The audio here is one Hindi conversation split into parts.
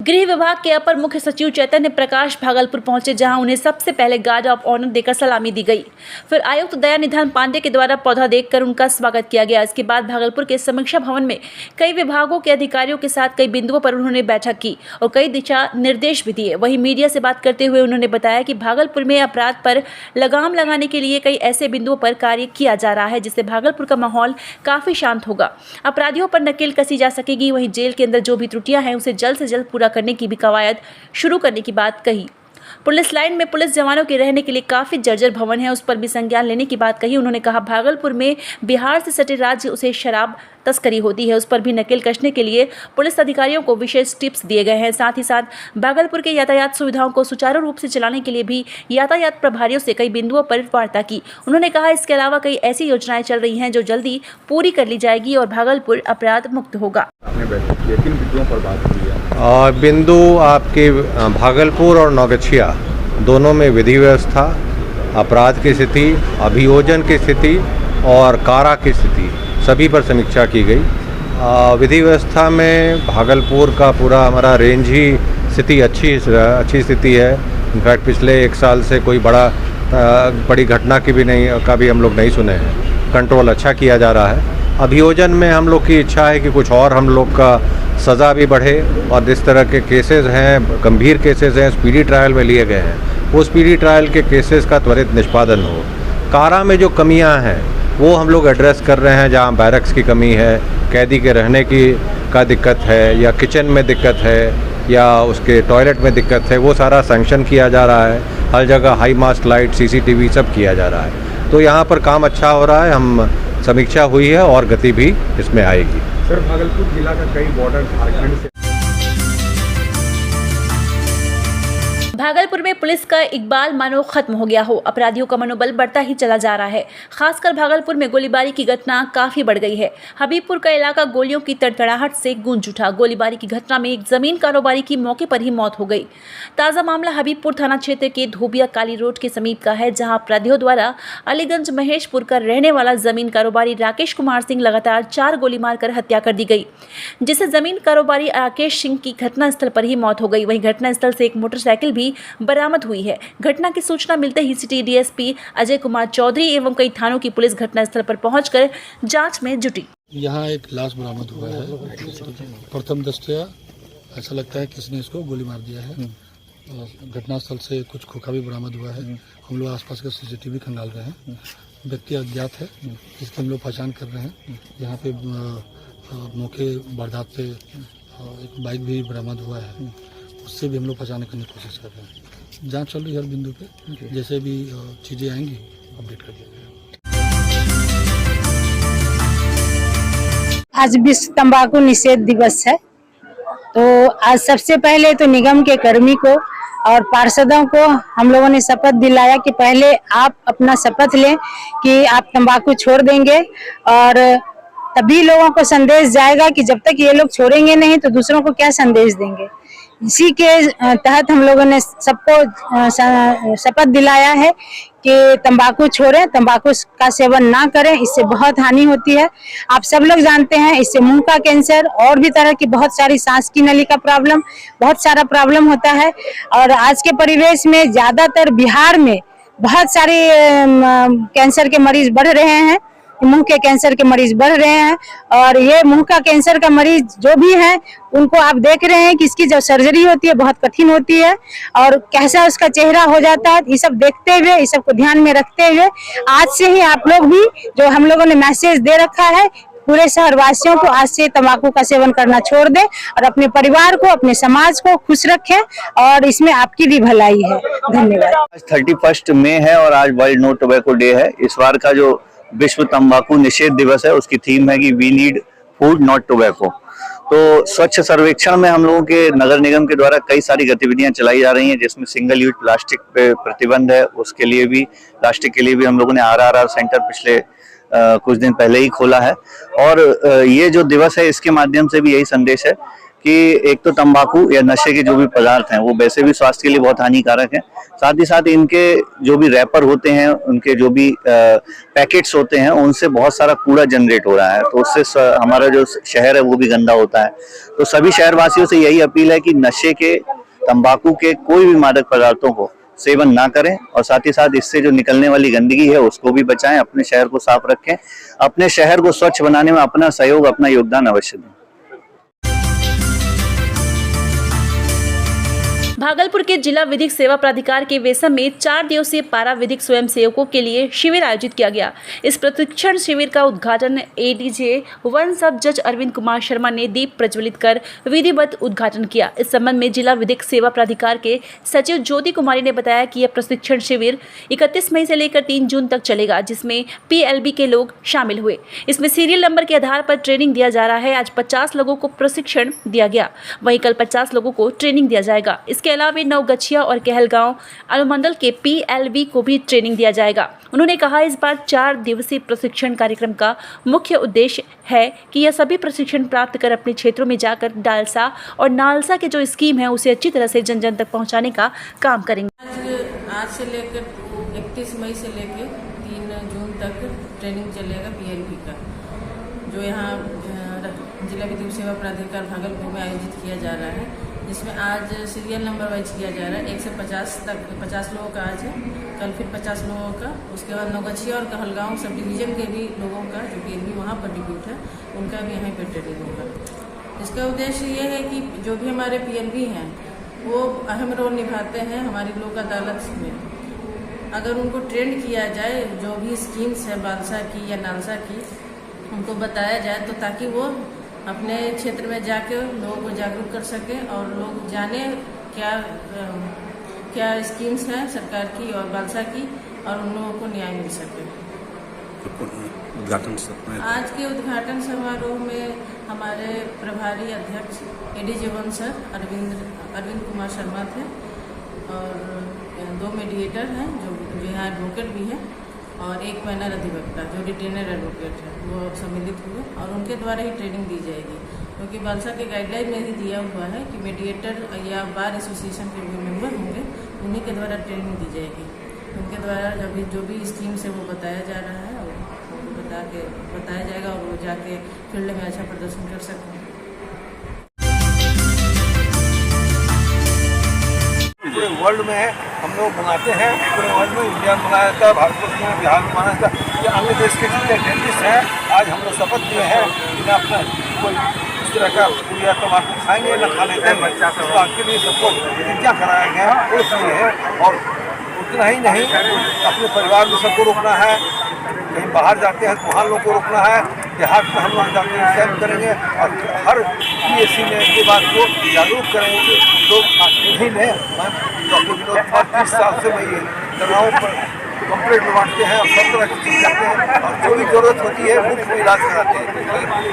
गृह विभाग के अपर मुख्य सचिव चैतन्य प्रकाश भागलपुर पहुंचे, जहां उन्हें सबसे पहले गार्ड ऑफ ऑनर देकर सलामी दी गई। फिर आयुक्त दयानिधि पांडे के द्वारा पौधा देकर उनका स्वागत किया गया। इसके बाद भागलपुर के समीक्षा भवन में कई विभागों के अधिकारियों के साथ कई बिंदुओं पर उन्होंने बैठक की और कई दिशा निर्देश भी दिए। वहीं मीडिया से बात करते हुए उन्होंने बताया कि भागलपुर में अपराध पर लगाम लगाने के लिए कई ऐसे बिंदुओं पर कार्य किया जा रहा है, जिससे भागलपुर का माहौल काफी शांत होगा, अपराधियों पर नकेल कसी जा सकेगी। वहीं जेल के अंदर जो भी त्रुटियां हैं उसे जल्द से जल्द पूरा करने की भी कवायद शुरू करने की बात कही। पुलिस लाइन में पुलिस जवानों के रहने के लिए काफी जर्जर भवन है, उस पर भी संज्ञान लेने की बात कही। उन्होंने कहा भागलपुर में बिहार से सटे राज्य उसे शराब तस्करी होती है, उस पर भी नकेल कसने के लिए पुलिस अधिकारियों को विशेष टिप्स दिए गए हैं। साथ ही साथ भागलपुर के यातायात सुविधाओं को सुचारू रूप से चलाने के लिए भी यातायात प्रभारियों से कई बिंदुओं पर वार्ता की। उन्होंने कहा इसके अलावा कई ऐसी योजनाएं चल रही हैं जो जल्दी पूरी कर ली जाएगी और भागलपुर अपराध मुक्त होगा। बिंदु आपके भागलपुर और नौगछिया दोनों में विधि व्यवस्था, अपराध की स्थिति, अभियोजन की स्थिति और कारा की स्थिति सभी पर समीक्षा की गई। विधि व्यवस्था में भागलपुर का पूरा हमारा रेंज ही स्थिति अच्छी स्थिति है। इनफैक्ट पिछले 1 साल से कोई बड़ी घटना की भी हम लोग नहीं सुने हैं। कंट्रोल अच्छा किया जा रहा है। अभियोजन में हम लोग की इच्छा है कि कुछ और हम लोग का सज़ा भी बढ़े और जिस तरह के केसेस हैं, गंभीर केसेस हैं, स्पीडी ट्रायल में लिए गए हैं, वो स्पीडी ट्रायल के केसेस का त्वरित निष्पादन हो। कारा में जो कमियां हैं वो हम लोग एड्रेस कर रहे हैं। जहां बैरक्स की कमी है, कैदी के रहने का दिक्कत है, या किचन में दिक्कत है, या उसके टॉयलेट में दिक्कत है, वो सारा सैंक्शन किया जा रहा है। हर जगह हाई मास्ट लाइट, CCTV सब किया जा रहा है। तो यहाँ पर काम अच्छा हो रहा है। हम समीक्षा हुई है और गति भी इसमें आएगी। सर, भागलपुर जिला का कई बॉर्डर झारखंड से भागलपुर में पुलिस का इकबाल मानो खत्म हो गया हो, अपराधियों का मनोबल बढ़ता ही चला जा रहा है। खासकर भागलपुर में गोलीबारी की घटना काफी बढ़ गई है। हबीबपुर का इलाका गोलियों की तड़तड़ाहट से गूंज उठा। गोलीबारी की घटना में एक जमीन कारोबारी की मौके पर ही मौत हो गई। ताजा मामला हबीबपुर थाना क्षेत्र के धोबिया काली रोड के समीप का है, जहां अपराधियों द्वारा अलीगंज महेशपुर का रहने वाला जमीन कारोबारी राकेश कुमार सिंह लगातार 4 गोली मारकर हत्या कर दी गई, जिससे जमीन कारोबारी राकेश सिंह की घटनास्थल पर ही मौत हो गई। वहीं घटनास्थल से एक मोटरसाइकिल भी बरामद हुई है। घटना की सूचना मिलते ही सिटी DSP अजय कुमार चौधरी एवं कई थानों की पुलिस घटनास्थल पर पहुंचकर जांच में जुटी। यहाँ एक लाश बरामद हुआ है। प्रथम दृष्टया ऐसा लगता है किसने इसको गोली मार दिया है। घटनास्थल से कुछ खोखा भी बरामद हुआ है। हम लोग आसपास के CCTV खंगाल रहे हैं। व्यक्ति अज्ञात है, इसकी हम लोग पहचान कर रहे हैं। यहाँ पे मौके वारदात पे एक बाइक भी बरामद हुआ है, उससे भी हम लोग पहचाने करने की कोशिश कर रहे हैं। जांच चल रही है हर बिंदु पे। जैसे भी चीज़ें आएंगी अपडेट कर दिया जाएगा। आज विश्व तंबाकू निषेध दिवस है, तो आज सबसे पहले तो निगम के कर्मी को और पार्षदों को हम लोगों ने शपथ दिलाया कि पहले आप अपना शपथ लें कि आप तंबाकू छोड़ देंगे, और तभी लोगों को संदेश जाएगा कि जब तक ये लोग छोड़ेंगे नहीं तो दूसरों को क्या संदेश देंगे। इसी के तहत हम लोगों ने सबको शपथ दिलाया है कि तंबाकू छोड़ें, तंबाकू का सेवन ना करें, इससे बहुत हानि होती है। आप सब लोग जानते हैं इससे मुंह का कैंसर और भी तरह की बहुत सारी सांस की नली का प्रॉब्लम, बहुत सारा प्रॉब्लम होता है। और आज के परिवेश में ज्यादातर बिहार में बहुत सारे कैंसर के मरीज बढ़ रहे हैं, मुंह के कैंसर के मरीज बढ़ रहे हैं। और ये मुंह का कैंसर का मरीज जो भी है उनको आप देख रहे हैं कि इसकी जो सर्जरी होती है बहुत कठिन होती है और कैसा उसका चेहरा हो जाता है। ये सब देखते हुए, इस सब को ध्यान में रखते हुए आज से ही आप लोग भी जो हम लोगों ने मैसेज दे रखा है पूरे शहरवासियों को, आज से तंबाकू का सेवन करना छोड़ दें और अपने परिवार को, अपने समाज को खुश रखें, और इसमें आपकी भी भलाई है। धन्यवाद। आज 31 मई है और आज वर्ल्ड नो टोबैको डे है। इस बार का जो विश्व तंबाकू निषेध दिवस है उसकी थीम है कि we need food not tobacco. तो स्वच्छ सर्वेक्षण में हम लोगों के नगर निगम के द्वारा कई सारी गतिविधियां चलाई जा रही हैं, जिसमें सिंगल यूज प्लास्टिक पे प्रतिबंध है। उसके लिए भी, प्लास्टिक के लिए भी हम लोगों ने RRR सेंटर पिछले कुछ दिन पहले ही खोला है। और ये जो दिवस है इसके माध्यम से भी यही संदेश है कि एक तो तंबाकू या नशे के जो भी पदार्थ हैं वो वैसे भी स्वास्थ्य के लिए बहुत हानिकारक है, साथ ही साथ इनके जो भी रैपर होते हैं, उनके जो भी पैकेट्स होते हैं, उनसे बहुत सारा कूड़ा जनरेट हो रहा है, तो उससे हमारा जो शहर है वो भी गंदा होता है। तो सभी शहरवासियों से यही अपील है कि नशे के, तंबाकू के, कोई भी मादक पदार्थों को सेवन ना करें और साथ ही साथ इससे जो निकलने वाली गंदगी है उसको भी बचाएं, अपने शहर को साफ रखें, अपने शहर को स्वच्छ बनाने में अपना सहयोग, अपना योगदान अवश्य दें। भागलपुर के जिला विधिक सेवा प्राधिकार के वेसम में 4 दिवसीय पारा विधिक स्वयं सेवकों के लिए शिविर आयोजित किया गया। इस प्रशिक्षण शिविर का उद्घाटन एडीजे 1 सब जज अरविंद कुमार शर्मा ने दीप प्रज्वलित कर विधिवत उद्घाटन किया। इस संबंध में जिला विधिक सेवा प्राधिकार के सचिव ज्योति कुमारी ने बताया कि यह प्रशिक्षण शिविर 31 मई से लेकर 3 जून तक चलेगा, जिसमें PLB के लोग शामिल हुए। इसमें सीरियल नंबर के आधार पर ट्रेनिंग दिया जा रहा है। आज 50 लोगों को प्रशिक्षण दिया गया, वहीं कल 50 लोगों को ट्रेनिंग दिया जाएगा। इसके अलावा नवगछिया और कहलगांव अनुमंडल के PLB को भी ट्रेनिंग दिया जाएगा। उन्होंने कहा, इस बार 4 दिवसीय प्रशिक्षण कार्यक्रम का मुख्य उद्देश्य है कि यह सभी प्रशिक्षण प्राप्त कर अपने क्षेत्रों में जाकर डालसा और नालसा के जो स्कीम है उसे अच्छी तरह से जन जन तक पहुंचाने का काम करेंगे। आज से लेकर 31 मई से लेकर 3 जून तक ट्रेनिंग चलेगा PLB का, जो यहाँ जिला विधिक सेवा प्राधिकार भागलपुर में आयोजित किया जा रहा है, जिसमें आज सीरियल नंबर वाइज किया जा रहा है। 1 से 50 तक 50 लोगों का आज है, कल फिर 50 लोगों का, उसके बाद नवगछिया और कहलगांव सब डिवीजन के भी लोगों का जो PLB वहाँ पर डिप्यूट है उनका भी यहाँ पर ट्रेनिंग होगा। इसका उद्देश्य ये है कि जो भी हमारे PLB हैं वो अहम रोल निभाते हैं हमारी लोक अदालत में। अगर उनको ट्रेंड किया जाए, जो भी स्कीम्स है बालसा की या नालसा की, उनको बताया जाए तो ताकि वो अपने क्षेत्र में जाके लोगों को जागरूक कर सके और लोग जाने क्या स्कीम्स हैं सरकार की और बालसा की, और उन लोगों को न्याय मिल सके। उद्घाटन आज के उद्घाटन समारोह में हमारे प्रभारी अध्यक्ष एडीजे 1 सर अरविंद कुमार शर्मा थे, और 2 मीडिएटर हैं जो यहाँ एडवोकेट भी है, और 1 पैनल अधिवक्ता जो रिटेनर एडवोकेट है वो सम्मिलित हुए, और उनके द्वारा ही ट्रेनिंग दी जाएगी, क्योंकि बालसा के गाइडलाइन में ही दिया हुआ है कि मीडिएटर या बार एसोसिएशन के जो मेंबर होंगे उन्हीं के द्वारा ट्रेनिंग दी जाएगी। उनके द्वारा जो भी स्कीम से वो बताया जा रहा है वो बताया जाएगा, और वो जाके फील्ड में अच्छा प्रदर्शन कर सकते हैं। पूरे वर्ल्ड में हम लोग बनाते हैं, पूरे वर्ल्ड में इंडिया में मनाया जाता है, भारतवर्ष में, बिहार में मनाया जाता है। ये अन्य देश के जितने डेंटिस्ट हैं, आज हम लोग शपथ लिए हैं कि ना अपना कोई इस तरह का पूरा तम्बाकू खाएंगे न खाने देंगे। तो आपके लिए सबको प्रतिज्ञा कराया गया है, इसलिए है। और उतना ही नहीं, अपने परिवार में सबको रोकना है। कहीं बाहर जाते हैं तो वहाँ लोगों को रोकना है। देहात में हम लोग जाते हैं सेव करेंगे, और हर PSC में ये बात को जागरूक करेंगे कि लोग नहीं लें। डॉक्टर विनोद कुमार 30 साल से मैं ये दवाओं पर कंप्लेंट बांटते हैं और सब तरह की चीज़ करते हैं, और जो भी जरूरत होती है मुफ्त में इलाज कराते हैं।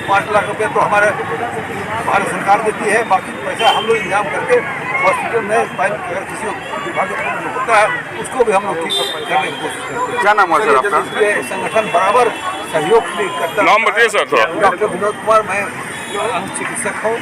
5 लाख रुपये तो हमारे भारत सरकार देती है, बाकी पैसा हम लोग इंतजाम करके हॉस्पिटल में अगर किसी विभाग में होता है उसको भी हम लोग ठीक करने की कोशिश करते हैं। क्या नाम है सर आपका? ये संगठन बराबर सहयोग भी करता है। नाम बताइए सर थोड़ा। डॉक्टर विनोद कुमार, मैं अंग चिकित्सक हूँ।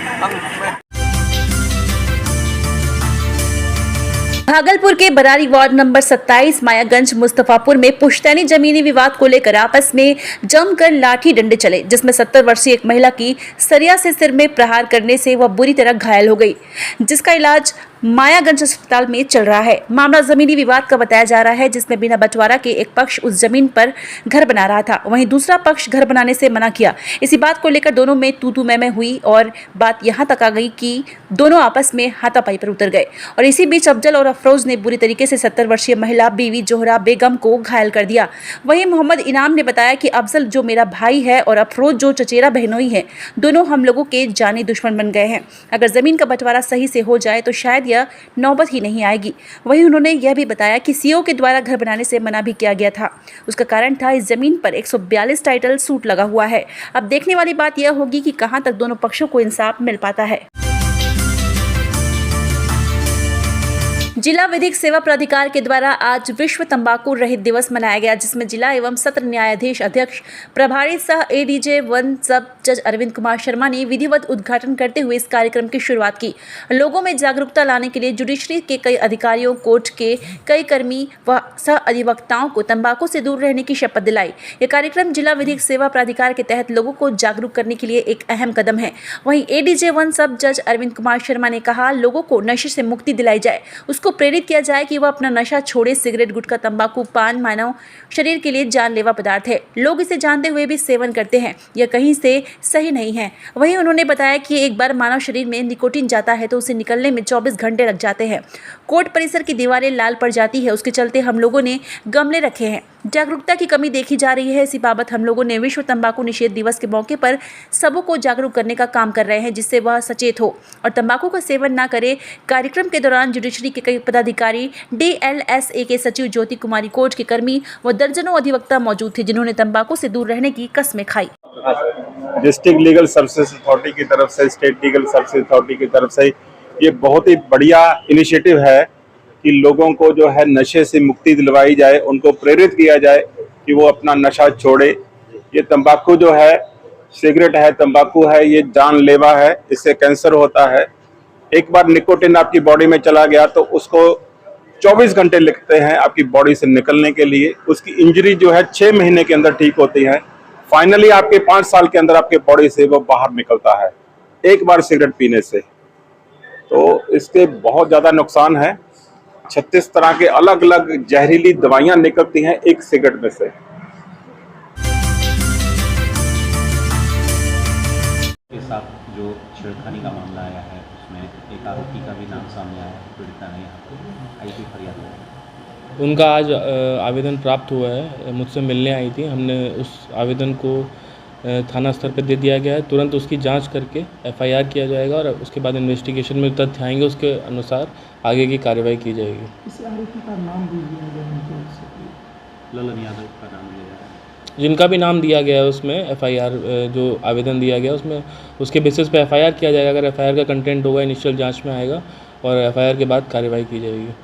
भागलपुर के बरारी वार्ड नंबर 27 मायागंज मुस्तफापुर में पुश्तैनी जमीनी विवाद को लेकर आपस में जमकर लाठी डंडे चले, जिसमें 70 वर्षीय एक महिला की सरिया से सिर में प्रहार करने से वह बुरी तरह घायल हो गई, जिसका इलाज मायागंज अस्पताल में चल रहा है। मामला जमीनी विवाद का बताया जा रहा है, जिसमें बिना बंटवारा के एक पक्ष उस जमीन पर घर बना रहा था, वहीं दूसरा पक्ष घर बनाने से मना किया। इसी बात को लेकर दोनों में तू मैं हुई और बात यहां तक आ गई कि दोनों आपस में हाथापाई पर उतर गए, और इसी बीच अफजल और अफरोज ने बुरी तरीके से 70 वर्षीय महिला बीवी जोहरा बेगम को घायल कर दिया। वहीं मोहम्मद इनाम ने बताया कि अफजल जो मेरा भाई है और अफरोज जो चचेरा बहनोई है, दोनों हम लोगों के जानी दुश्मन बन गए हैं। अगर जमीन का बंटवारा सही से हो जाए तो शायद यह नौबत ही नहीं आएगी। वहीं उन्होंने यह भी बताया कि CO के द्वारा घर बनाने से मना भी किया गया था। उसका कारण था इस जमीन पर 142 टाइटल सूट लगा हुआ है। अब देखने वाली बात यह होगी कि कहां तक दोनों पक्षों को इंसाफ मिल पाता है। जिला विधिक सेवा प्राधिकार के द्वारा आज विश्व तंबाकू रहित दिवस मनाया गया, जिसमें जिला एवं सत्र न्यायाधीश अध्यक्ष प्रभारी सह एडीजे 1 सब जज अरविंद कुमार शर्मा ने विधिवत उद्घाटन करते हुए इस कार्यक्रम की शुरुआत की। लोगों में जागरूकता लाने के लिए जुडिशरी के कई अधिकारियों, कोर्ट के कई कर्मी व सह अधिवक्ताओं को तंबाकू से दूर रहने की शपथ दिलाई। यह कार्यक्रम जिला विधिक सेवा प्राधिकार के तहत लोगों को जागरूक करने के लिए एक अहम कदम है। वहीं एडीजे 1 सब जज अरविंद कुमार शर्मा ने कहा, लोगों को नशे से मुक्ति दिलाई जाए, उसको प्रेरित किया जाए कि वह अपना नशा छोड़े। सिगरेट, गुटखा, तंबाकू, पान मानव शरीर के लिए जानलेवा पदार्थ है। लोग इसे जानते हुए भी सेवन करते हैं, यह कहीं से सही नहीं है। वहीं उन्होंने बताया कि एक बार मानव शरीर में निकोटीन जाता है तो उसे निकलने में 24 घंटे लग जाते हैं। कोर्ट परिसर की दीवारें लाल पड़ जाती है, उसके चलते हम लोगों ने गमले रखे हैं। जागरूकता की कमी देखी जा रही है। इसी बाबत हम लोगों ने विश्व तंबाकू निषेध दिवस के मौके पर सबों को जागरूक करने का काम कर रहे हैं, जिससे वह सचेत हो और तंबाकू का सेवन न करे। कार्यक्रम के दौरान जुडिशरी के कई पदाधिकारी, DLSA के सचिव ज्योति कुमारी, कोर्ट के कर्मी व दर्जनों अधिवक्ता मौजूद थे, जिन्होंने तंबाकू से दूर रहने की कस्में खाई। डिस्ट्रिक्ट लीगल सर्विसेज अथॉरिटी की तरफ से, स्टेट लीगल सर्विसेज अथॉरिटी की तरफ से ये बहुत ही बढ़िया इनिशिएटिव है कि लोगों को जो है नशे से मुक्ति दिलवाई जाए, उनको प्रेरित किया जाए कि वो अपना नशा छोड़े। ये तंबाकू जो है, सिगरेट है, तंबाकू है, ये जानलेवा है, इससे कैंसर होता है। एक बार निकोटिन आपकी बॉडी में चला गया तो उसको 24 घंटे लगते हैं आपकी बॉडी से निकलने के लिए। उसकी इंजरी जो है 6 महीने के अंदर ठीक होती है। फाइनली आपके 5 साल के अंदर आपके बॉडी से वो बाहर निकलता है एक बार सिगरेट पीने से। तो इसके बहुत ज़्यादा नुकसान है। 36 तरह के अलग अलग जहरीली दवाइयाँ निकलती हैं एक सिगरेट में से। के साथ जो छेड़खानी का मामला आया है उसमें एक आरोपी का भी नाम सामने आया है, पीड़िता ने यहाँ पर आई थी फरियाद है। उनका आज आवेदन प्राप्त हुआ है, मुझसे मिलने आई थी। हमने उस आवेदन को थाना स्तर पर दे दिया गया है। तुरंत उसकी जांच करके FIR किया जाएगा और उसके बाद इन्वेस्टिगेशन में तथ्य आएंगे, उसके अनुसार आगे की कार्रवाई की जाएगी। इस आरोपी का नाम भी दिया गया है, ललन यादव का नाम लिया गया है। जिनका भी नाम दिया गया है उसमें FIR जो आवेदन दिया गया उसमें उसके बेसिस पे FIR किया जाएगा। अगर FIR का कंटेंट होगा, इनिशियल जांच में आएगा और FIR के बाद कार्रवाई की जाएगी।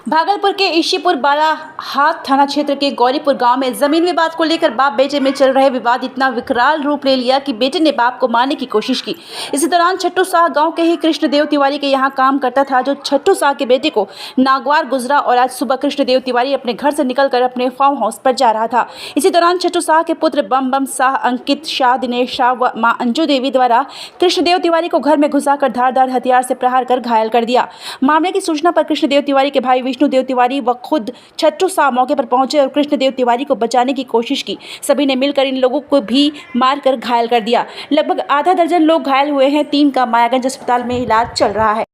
भागलपुर के ईशीपुर बालाहाट थाना क्षेत्र के गौरीपुर गांव में जमीन विवाद को लेकर बाप बेटे में चल रहे विवाद इतना विकराल रूप ले लिया कि बेटे ने बाप को मारने की कोशिश की। इसी दौरान छट्टू शाह गांव के ही कृष्णदेव तिवारी के यहां काम करता था, जो छट्टू शाह के बेटे को नागवार गुजरा और आज सुबह कृष्णदेव तिवारी अपने घर से निकलकर अपने फार्म हाउस पर जा रहा था। इसी दौरान छट्टू शाह के पुत्र बम शाह, अंकित शाह, दिनेश शाह व मां अंजू देवी द्वारा कृष्णदेव तिवारी को घर में घुसाकर धारदार हथियार से प्रहार कर घायल कर दिया। मामले की सूचना पर कृष्णदेव तिवारी के भाई विष्णुदेव तिवारी व खुद छट्टू शाह मौके पर पहुंचे और कृष्णदेव तिवारी को बचाने की कोशिश की। सभी ने मिलकर इन लोगों को भी मारकर घायल कर दिया। लगभग आधा दर्जन लोग घायल हुए हैं। 3 का मायागंज अस्पताल में इलाज चल रहा है।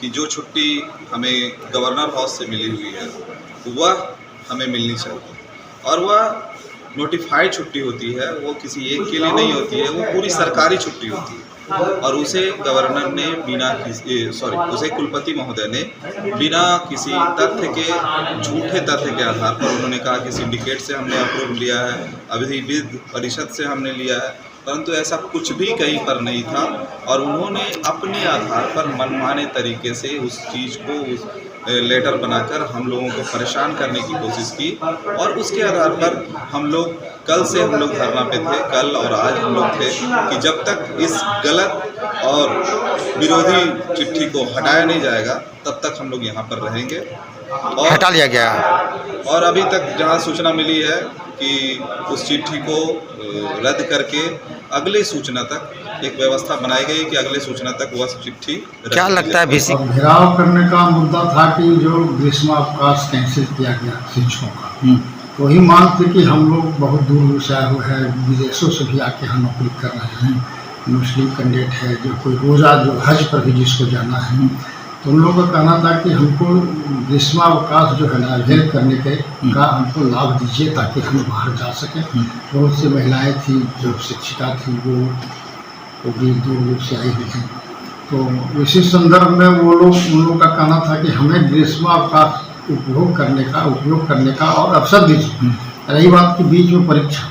कि जो छुट्टी हमें गवर्नर हाउस से मिली हुई है वह हमें मिलनी चाहिए और वह नोटिफाइड छुट्टी होती है, वो किसी एक के लिए नहीं होती है, वो पूरी सरकारी छुट्टी होती है। और उसे गवर्नर ने उसे कुलपति महोदय ने बिना किसी तथ्य के, झूठे तथ्य के आधार पर उन्होंने कहा कि सिंडिकेट से हमने अप्रूव लिया है, अभी विध परिषद से हमने लिया है, परंतु ऐसा कुछ भी कहीं पर नहीं था। और उन्होंने अपने आधार पर मनमाने तरीके से उस चीज़ को उस लेटर बनाकर हम लोगों को परेशान करने की कोशिश की। और उसके आधार पर हम लोग कल से हम लोग धरना पे थे, कल और आज हम लोग थे कि जब तक इस गलत और विरोधी चिट्ठी को हटाया नहीं जाएगा तब तक हम लोग यहाँ पर रहेंगे। और हटा लिया गया और अभी तक जहाँ सूचना मिली है कि उस चिट्ठी को रद्द करके अगले सूचना तक एक व्यवस्था बनाई गई कि अगले सूचना तक वह चिट्ठी। क्या लगता है बेसिक घेराव करने का मुद्दा था कि जो ग्रीष्मावकाश कैंसिल किया गया शिक्षकों का, तो वही मांग थी कि हम लोग बहुत दूर से आए हुए हैं, विदेशों से भी आके हम नौकरी कर रहे हैं, मुस्लिम कैंडिडेट है, जो कोई रोज़ा जो हज पर भी जिसको जाना है, तो उन लोगों का कहना था कि हमको ग्रीष्मावकाश जो है ना अध्ययन करने का हमको लाभ दीजिए ताकि हम बाहर जा सकें। बहुत सी महिलाएं थी जो शिक्षिका थी, वो भी दूर दूर से आई हुई थी। तो इसी संदर्भ में उन लोगों का कहना था कि हमें ग्रीष्मावकाश उपयोग करने का और अवसर दीजिए। रही बात की बीच में परीक्षा,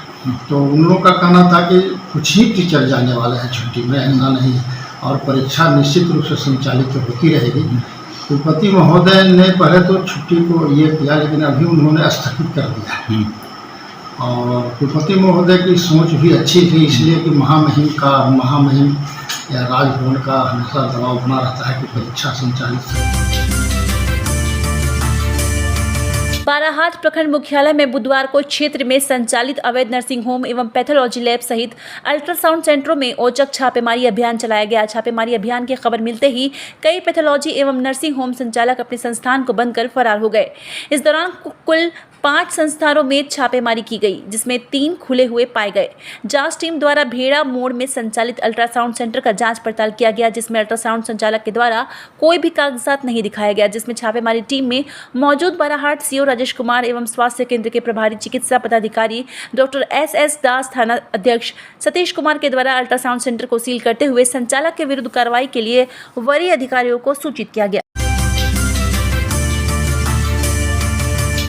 तो उन लोगों का कहना था कि कुछ ही टीचर जाने वाले हैं छुट्टी में, ऐसा नहीं है, और परीक्षा निश्चित रूप से संचालित होती रहेगी। कुलपति महोदय ने पहले तो छुट्टी को ये किया, लेकिन अभी उन्होंने स्थगित कर दिया। और कुलपति महोदय की सोच भी अच्छी थी, इसलिए कि महामहिम या राजभवन का हमेशा दबाव बना रहता है कि परीक्षा संचालित हो। बाराहाट प्रखंड मुख्यालय में बुधवार को क्षेत्र में संचालित अवैध नर्सिंग होम एवं पैथोलॉजी लैब सहित अल्ट्रासाउंड सेंटरों में औचक छापेमारी अभियान चलाया गया। छापेमारी अभियान की खबर मिलते ही कई पैथोलॉजी एवं नर्सिंग होम संचालक अपने संस्थान को बंद कर फरार हो गए। इस दौरान कुल 5 संस्थानों में छापेमारी की गई, जिसमें 3 खुले हुए पाए गए। जांच टीम द्वारा भेड़ा मोड़ में संचालित अल्ट्रासाउंड सेंटर का जांच पड़ताल किया गया, जिसमें अल्ट्रासाउंड संचालक के द्वारा कोई भी कागजात नहीं दिखाया गया, जिसमें छापेमारी टीम में मौजूद बाराहाट सीओ राजेश कुमार एवं स्वास्थ्य केंद्र के प्रभारी चिकित्सा पदाधिकारी डॉक्टर SS दास, थाना अध्यक्ष सतीश कुमार के द्वारा अल्ट्रासाउंड सेंटर को सील करते हुए संचालक के विरुद्ध कार्रवाई के लिए वरीय अधिकारियों को सूचित किया गया।